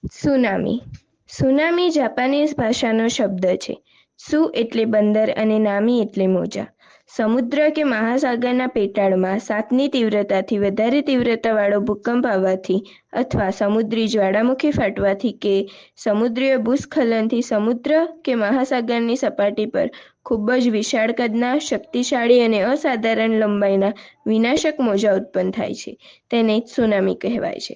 Tsunami. Tsunami Japanese ભાષાનો શબ્દ છે. સુ એટલે બંદર અને નામી એટલે મોજા. સમુદ્ર કે મહાસાગરના પેટાળમાં 7ની તીવ્રતાથી વધારે તીવ્રતાવાળો ભૂકંપ આવવાથી અથવા સમુદ્રી જ્વાળામુખી ફાટવાથી કે સમુદ્રીય ભૂસ્ખલનથી સમુદ્ર કે મહાસાગરની સપાટી પર ખૂબ જ વિશાળ કદના, શક્તિશાળી અને અસાધારણ લંબાઈના વિનાશક મોજા ઉત્પન્ન થાય છે. તેને જ સુનામી કહેવાય છે.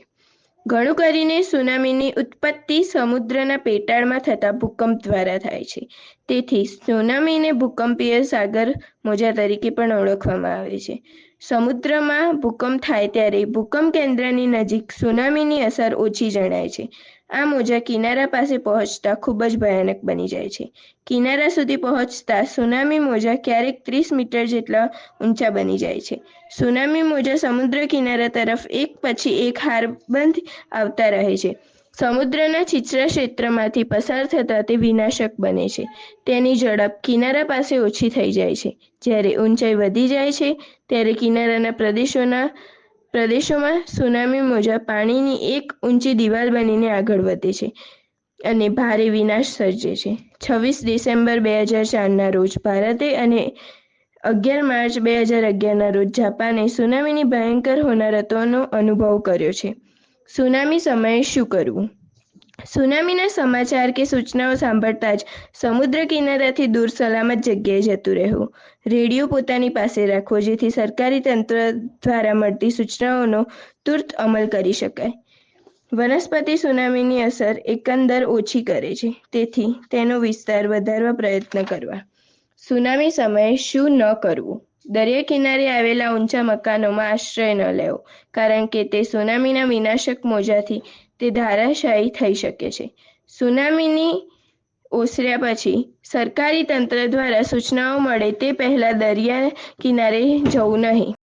ઘણું કરીને સુનામીની ઉત્પત્તિ સમુદ્રના પેટાળમાં થતા ભૂકંપ દ્વારા થાય છે. તેથી સુનામીને ભૂકંપીય સાગર મોજા તરીકે પણ ઓળખવામાં આવે છે. સમુદ્રમાં ભૂકંપ થાય ત્યારે ભૂકંપ કેન્દ્રની નજીક સુનામીની અસર ઓછી જણાય છે. આ મોજા કિનારા પાસે પહોંચતા ખૂબ જ ભયાનક બની જાય છે. કિનારા સુધી પહોંચતા સુનામી મોજા ક્યારેક 30 મીટર જેટલા ઊંચા બની જાય છે. સુનામી મોજા સમુદ્ર કિનારા તરફ એક પછી એક હારબંધ આવતા રહે છે. સમુદ્રના છીછરા ક્ષેત્રમાંથી પસાર થતા તે વિનાશક બને છે. તેની ઝડપ કિનારા પાસે ઓછી થઈ જાય છે. જ્યારે ઊંચાઈ વધી જાય છે ત્યારે કિનારાના પ્રદેશોમાં સુનામી મોજા પાણીની એક ઊંચી દિવાલ બનીને આગળ વધે છે અને ભારે વિનાશ સર્જે છે. 26 ડિસેમ્બર 2004ના રોજ ભારતે અને 11 માર્ચ 2011ના રોજ જાપાને સુનામીની ભયંકર હોનારતોનો અનુભવ કર્યો છે. સુનામી સમયે શું કરવું? સુનામીના સમાચાર કે સૂચનાઓ સાંભળતા જ સમુદ્ર કિનારાથી દૂર સલામત જગ્યાએ જતું રહેવું. રેડિયો પોતાની પાસે રાખવો જેથી સરકારી તંત્ર દ્વારા મળતી સૂચનાઓનો તુરંત અમલ કરી શકાય. વનસ્પતિ સુનામીની અસર એકંદર ઓછી કરે છે, તેથી તેનો વિસ્તાર વધારવા પ્રયત્ન કરવા. સુનામી સમયે શું ન કરવું? દરિયા કિનારે આવેલા ઊંચા મકાનોમાં આશ્રય ન લેવો, કારણ કે તે સુનામીના વિનાશક મોજાથી તે ધરાશાયી થઈ શકે છે. સુનામીની ઓસર્યા પછી સરકારી તંત્ર દ્વારા સૂચનાઓ મળે તે પહેલાં દરિયા કિનારે જવું નહીં.